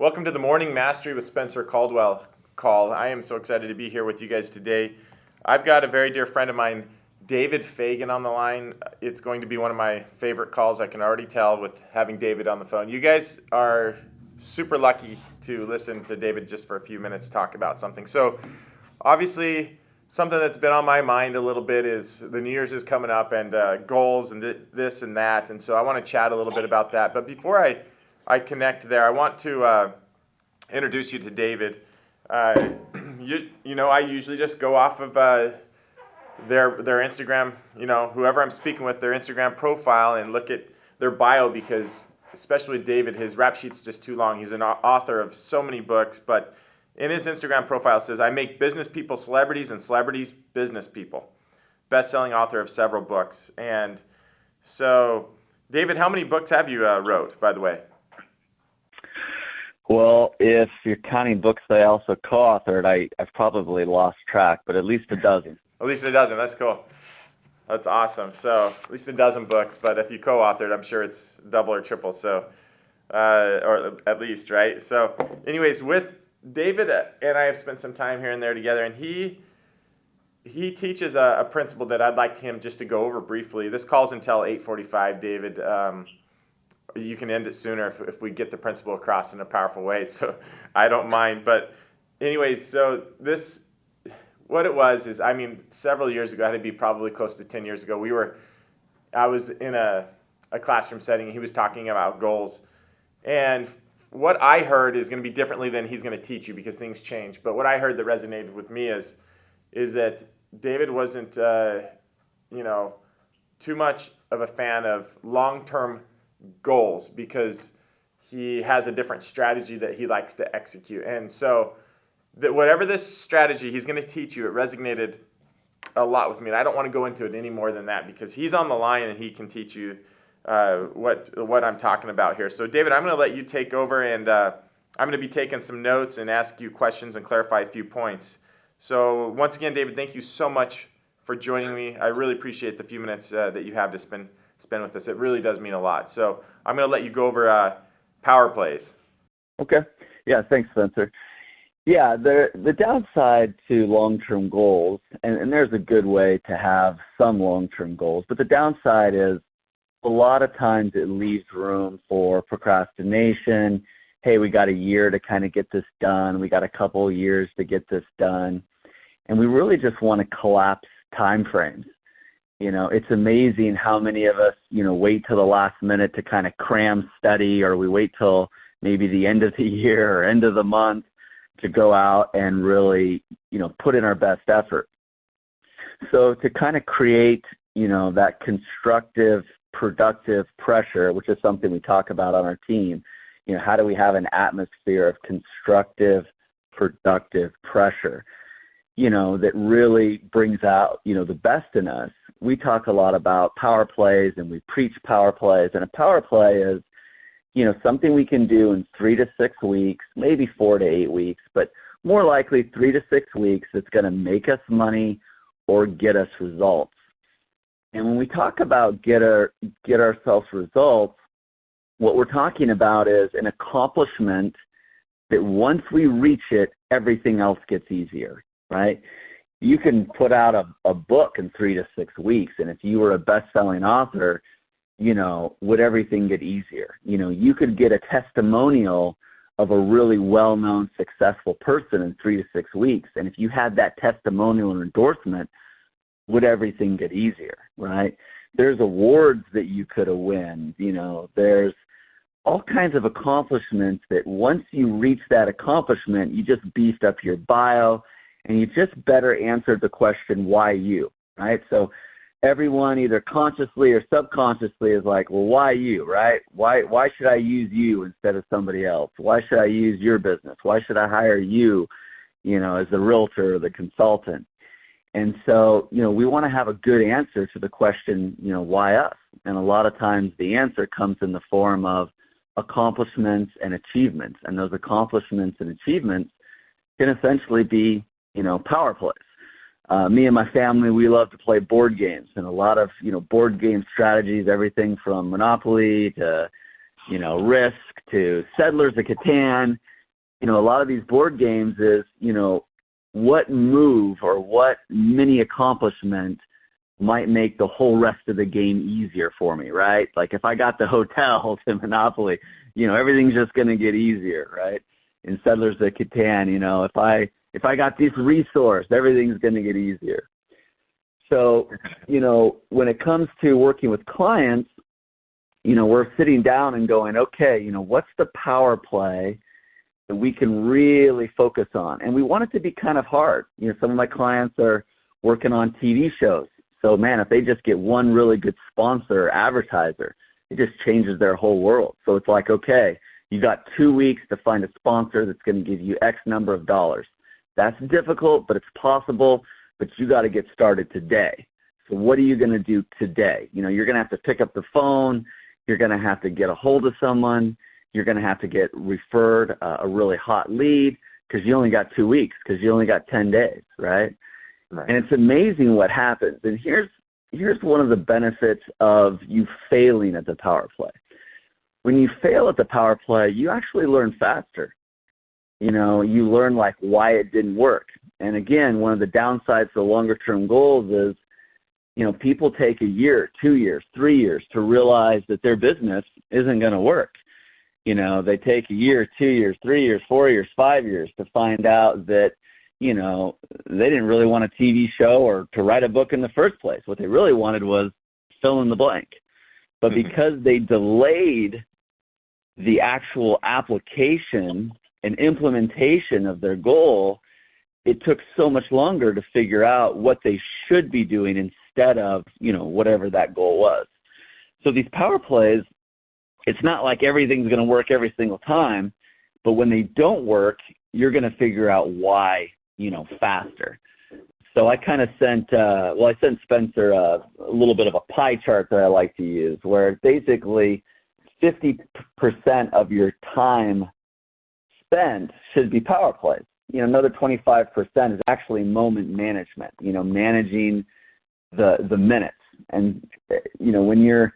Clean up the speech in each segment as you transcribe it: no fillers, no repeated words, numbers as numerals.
Welcome to the Morning Mastery with Spencer Caldwell call. I am so excited to be here with you guys today. I've got a very dear friend of mine, David Fagan, on the line. It's going to be one of my favorite calls, I can already tell, with having David on the phone. You guys are super lucky to listen to David just for a few minutes talk about something. So obviously, something that's been on my mind a little bit is the New Year's is coming up and goals and this and that. And so I want to chat a little bit about that. But before I connect there, I want to introduce you to David. I usually just go off of their Instagram, whoever I'm speaking with, their Instagram profile and look at their bio because, especially with David, his rap sheet's just too long. He's an author of so many books, but in his Instagram profile it says, I make business people celebrities and celebrities business people. Best-selling author of several books. And so, David, how many books have you wrote, by the way? Well, if you're counting books that I also co-authored, I've probably lost track, but at least a dozen. At least a dozen. That's cool. That's awesome. So at least a dozen books, but if you co-authored, I'm sure it's double or triple. So, or at least, right? So, anyways, with David and I have spent some time here and there together, and he teaches a principle that I'd like him just to go over briefly. This call's until 8:45, David. You can end it sooner if we get the principle across in a powerful way, so I don't mind. But anyways, so what it was is, several years ago, it had to be probably close to 10 years ago, I was in a classroom setting, and he was talking about goals. And what I heard is going to be differently than he's going to teach you because things change. But what I heard that resonated with me is that David wasn't, too much of a fan of long-term goals because he has a different strategy that he likes to execute. And so that whatever this strategy he's going to teach you, it resonated a lot with me. And I don't want to go into it any more than that because he's on the line and he can teach you what I'm talking about here. So David, I'm going to let you take over and I'm going to be taking some notes and ask you questions and clarify a few points. So once again, David, thank you so much for joining me. I really appreciate the few minutes that you have to spend with us. It really does mean a lot. So I'm going to let you go over power plays. Okay. Yeah, thanks, Spencer. Yeah, the downside to long-term goals, and there's a good way to have some long-term goals, but the downside is a lot of times it leaves room for procrastination. Hey, we got a year to kind of get this done. We got a couple of years to get this done. And we really just want to collapse time frames. It's amazing how many of us, wait till the last minute to kind of cram study, or we wait till maybe the end of the year or end of the month to go out and really, put in our best effort. So to kind of create, that constructive, productive pressure, which is something we talk about on our team, how do we have an atmosphere of constructive, productive pressure, that really brings out, the best in us. We talk a lot about power plays and we preach power plays, and a power play is, something we can do in 3 to 6 weeks, maybe 4 to 8 weeks, but more likely 3 to 6 weeks that's going to make us money or get us results. And when we talk about get ourselves results, what we're talking about is an accomplishment that once we reach it, everything else gets easier, right? You can put out a book in 3 to 6 weeks, and if you were a best-selling author, would everything get easier? You could get a testimonial of a really well-known, successful person in 3 to 6 weeks, and if you had that testimonial and endorsement, would everything get easier, right? There's awards that you could have won. There's all kinds of accomplishments that once you reach that accomplishment, you just beefed up your bio, and you just better answered the question, why you, right? So everyone either consciously or subconsciously is like, well, why you, right? Why should I use you instead of somebody else? Why should I use your business? Why should I hire you, as the realtor or the consultant? And so, we want to have a good answer to the question, why us? And a lot of times the answer comes in the form of accomplishments and achievements. And those accomplishments and achievements can essentially be, power plays. Me and my family, we love to play board games, and a lot of, board game strategies, everything from Monopoly to Risk to Settlers of Catan. A lot of these board games is, what move or what mini accomplishment might make the whole rest of the game easier for me, right? Like if I got the hotel to Monopoly, everything's just going to get easier, right? In Settlers of Catan, if I got this resource, everything's going to get easier. So, when it comes to working with clients, we're sitting down and going, okay, what's the power play that we can really focus on? And we want it to be kind of hard. Some of my clients are working on TV shows. So, man, if they just get one really good sponsor or advertiser, it just changes their whole world. So it's like, okay, you got 2 weeks to find a sponsor that's going to give you X number of dollars. That's difficult, but it's possible, but you got to get started today. So what are you going to do today? You're going to have to pick up the phone. You're going to have to get a hold of someone. You're going to have to get referred a really hot lead because you only got 2 weeks, because you only got 10 days, right? Right. And it's amazing what happens. And here's one of the benefits of you failing at the power play. When you fail at the power play, you actually learn faster. You learn like why it didn't work. And again, one of the downsides to longer term goals is, people take a year, 2 years, 3 years to realize that their business isn't going to work. They take a year, 2 years, 3 years, 4 years, 5 years to find out that, they didn't really want a TV show or to write a book in the first place. What they really wanted was fill in the blank. But because they delayed the actual application and implementation of their goal, it took so much longer to figure out what they should be doing instead of, whatever that goal was. So these power plays, it's not like everything's going to work every single time, but when they don't work, you're going to figure out why, faster. So I kind of sent Spencer a little bit of a pie chart that I like to use, where basically 50% of your time spent should be power plays. Another 25% is actually moment management, managing the minutes. And, when you're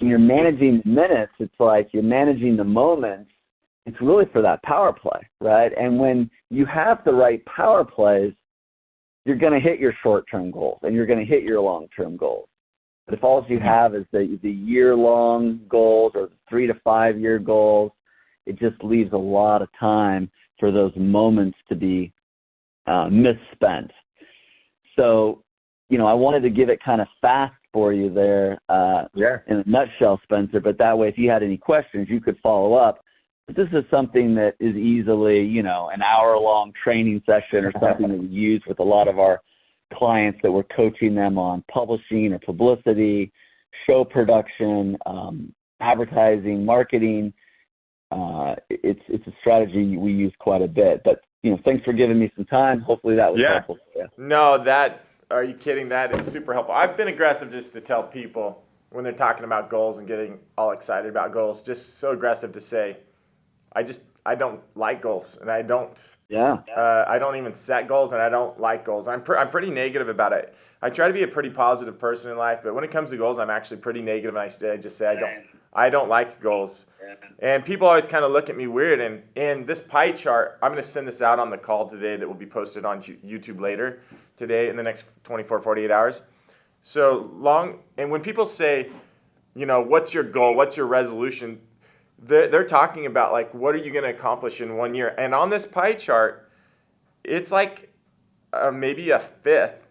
managing minutes, it's like you're managing the moments. It's really for that power play, right? And when you have the right power plays, you're going to hit your short-term goals and you're going to hit your long-term goals. But if all you have is the year-long goals or the 3 to 5 year goals, it just leaves a lot of time for those moments to be misspent. So, I wanted to give it kind of fast for you there in a nutshell, Spencer, but that way if you had any questions, you could follow up. But this is something that is easily, an hour-long training session or something that we use with a lot of our clients that we're coaching them on publishing or publicity, show production, advertising, marketing. It's a strategy we use quite a bit. But, thanks for giving me some time. Hopefully that was helpful for you. No, are you kidding? That is super helpful. I've been aggressive just to tell people when they're talking about goals and getting all excited about goals, just so aggressive to say, I don't like goals, and I don't even set goals, and I don't like goals. I'm pretty negative about it. I try to be a pretty positive person in life, but when it comes to goals, I'm actually pretty negative, and I just say I don't like goals. And people always kind of look at me weird. And in this pie chart, I'm going to send this out on the call today that will be posted on YouTube later today in the next 24, 48 hours. So long, and when people say, what's your goal, what's your resolution, they're talking about like, what are you going to accomplish in 1 year? And on this pie chart, it's like maybe a fifth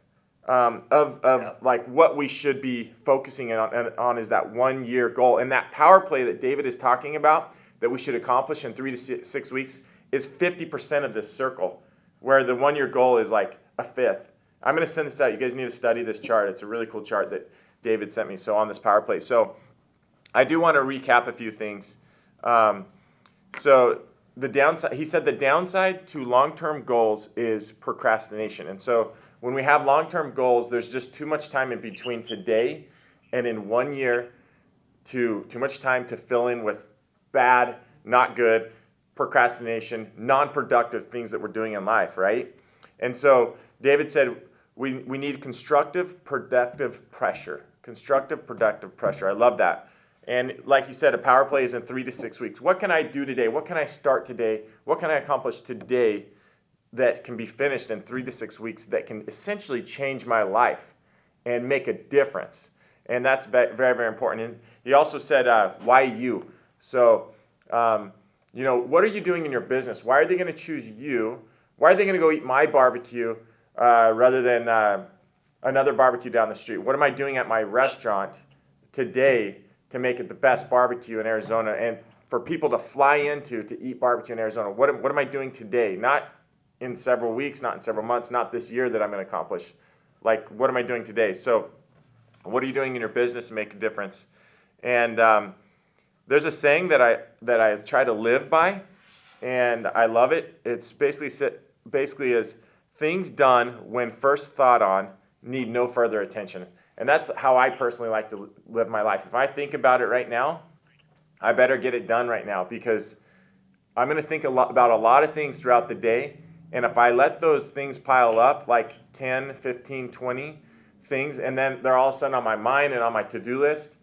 of like what we should be focusing on is that 1 year goal. And that power play that David is talking about that we should accomplish in 3 to 6 weeks is 50% of this circle, where the 1 year goal is like a fifth. I'm going to send this out. You guys need to study this chart. It's a really cool chart that David sent me. So on this power play. So I do want to recap a few things. So the downside, he said the downside to long-term goals is procrastination. And so when we have long-term goals, there's just too much time in between today and in 1 year, too much time to fill in with bad, not good, procrastination, non-productive things that we're doing in life, right? And so David said we need constructive, productive pressure. Constructive, productive pressure. I love that. And like you said, a power play is in 3 to 6 weeks. What can I do today? What can I start today? What can I accomplish today that can be finished in 3 to 6 weeks that can essentially change my life and make a difference? And that's very, very important. And he also said, why you? So, what are you doing in your business? Why are they going to choose you? Why are they going to go eat my barbecue rather than another barbecue down the street? What am I doing at my restaurant today to make it the best barbecue in Arizona and for people to fly into to eat barbecue in Arizona? What am I doing today? Not in several weeks, not in several months, not this year that I'm going to accomplish. Like, what am I doing today? So what are you doing in your business to make a difference? And there's a saying that I try to live by, and I love it. It's basically is things done when first thought on need no further attention. And that's how I personally like to live my life. If I think about it right now, I better get it done right now, because I'm going to think about a lot of things throughout the day. And if I let those things pile up, like 10, 15, 20 things, and then they're all of a sudden on my mind and on my to-do list,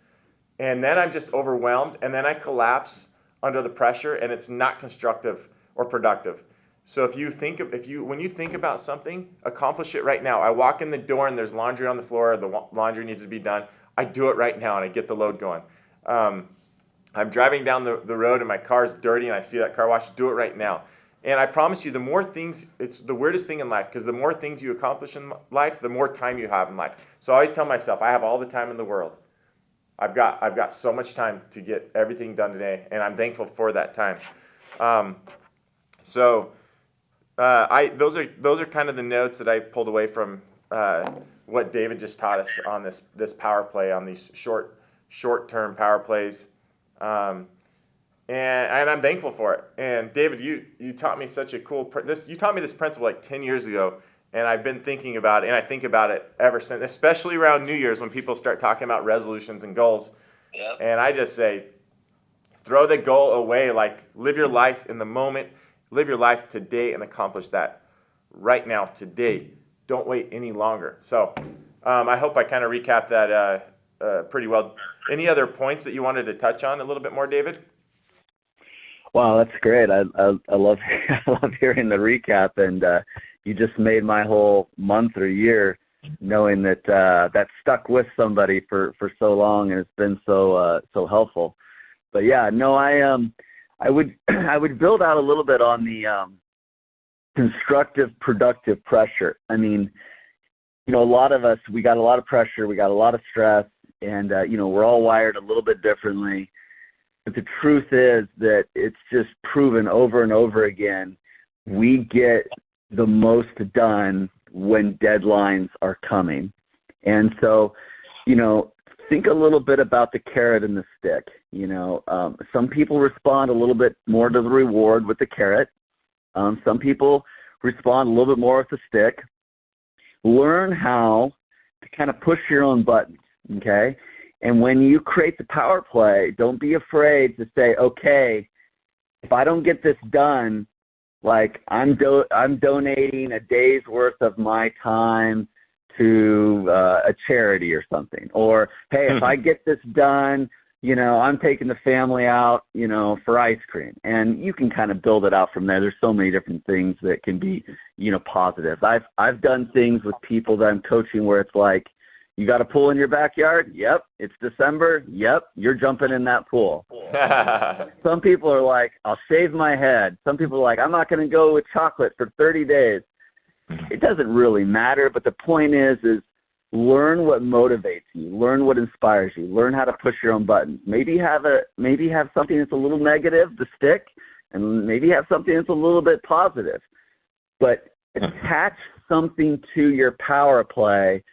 and then I'm just overwhelmed, and then I collapse under the pressure, and it's not constructive or productive. So when you think about something, accomplish it right now. I walk in the door and there's laundry on the floor, the laundry needs to be done. I do it right now and I get the load going. I'm driving down the road and my car's dirty and I see that car wash, do it right now. And I promise you, the more things, it's the weirdest thing in life, because the more things you accomplish in life, the more time you have in life. So I always tell myself, I have all the time in the world. I've got so much time to get everything done today, and I'm thankful for that time. Those are kind of the notes that I pulled away from what David just taught us on this power play, on these short-term power plays, and I'm thankful for it. And David, you taught me such a you taught me this principle like 10 years ago, and I've been thinking about it, and I think about it ever since, especially around New Year's when people start talking about resolutions and goals. Yep. And I just say, throw the goal away, like live your life in the moment. Live your life today and accomplish that right now, today. Don't wait any longer. So I hope I kind of recapped that pretty well. Any other points that you wanted to touch on a little bit more, David? Wow, that's great. I love I love hearing the recap, and you just made my whole month or year knowing that that stuck with somebody for so long, and it's been so helpful. But yeah, no, I would build out a little bit on the constructive, productive pressure. I mean, a lot of us, we got a lot of pressure, we got a lot of stress, and we're all wired a little bit differently. But the truth is that it's just proven over and over again, we get the most done when deadlines are coming. And so, think a little bit about the carrot and the stick. Some people respond a little bit more to the reward with the carrot. Some people respond a little bit more with the stick. Learn how to kind of push your own buttons, okay? And when you create the power play, don't be afraid to say, okay, if I don't get this done, like I'm donating a day's worth of my time to a charity or something. Or, hey, if I get this done, I'm taking the family out, for ice cream. And you can kind of build it out from there. There's so many different things that can be, positive. I've done things with people that I'm coaching where it's like, you got a pool in your backyard? Yep. It's December? Yep. You're jumping in that pool. Some people are like, I'll shave my head. Some people are like, I'm not going to go with chocolate for 30 days. It doesn't really matter, but the point is learn what motivates you, learn what inspires you, learn how to push your own buttons. Maybe have something that's a little negative to stick, and maybe have something that's a little bit positive. But attach something to your power play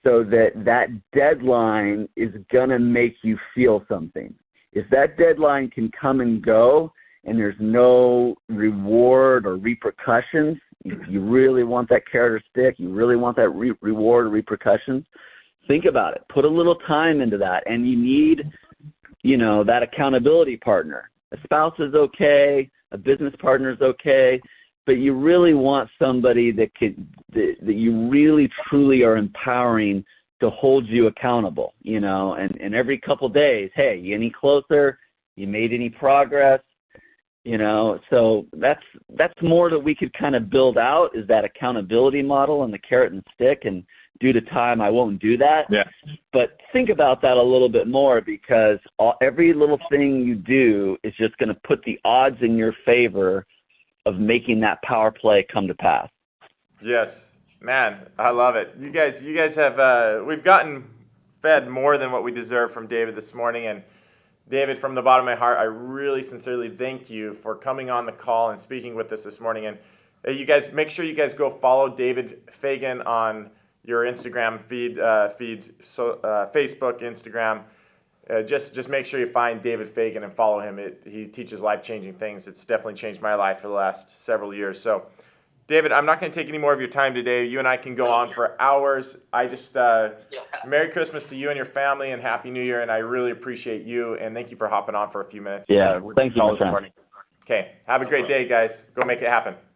so that deadline is going to make you feel something. If that deadline can come and go and there's no reward or repercussions, if you really want that carrot or stick, you really want that reward or repercussions, think about it. Put a little time into that. And you need, that accountability partner. A spouse is okay. A business partner is okay. But you really want somebody that you really truly are empowering to hold you accountable, you know, and every couple days, hey, you any closer? You made any progress? You know, so that's more that we could kind of build out, is that accountability model and the carrot and stick. And due to time, I won't do that. Yeah. But think about that a little bit more, because every little thing you do is just going to put the odds in your favor of making that power play come to pass. Yes, man, I love it. You guys have we've gotten fed more than what we deserve from David this morning. And David, from the bottom of my heart, I really sincerely thank you for coming on the call and speaking with us this morning. And you guys, make sure you guys go follow David Fagan on your Instagram feeds, so Facebook, Instagram. Just make sure you find David Fagan and follow him. He teaches life-changing things. It's definitely changed my life for the last several years. So, David, I'm not going to take any more of your time today. You and I can go on for hours. I just, Merry Christmas to you and your family, and Happy New Year, and I really appreciate you, and thank you for hopping on for a few minutes. Yeah, thank you, my friend. Okay, have a great day, guys. Go make it happen.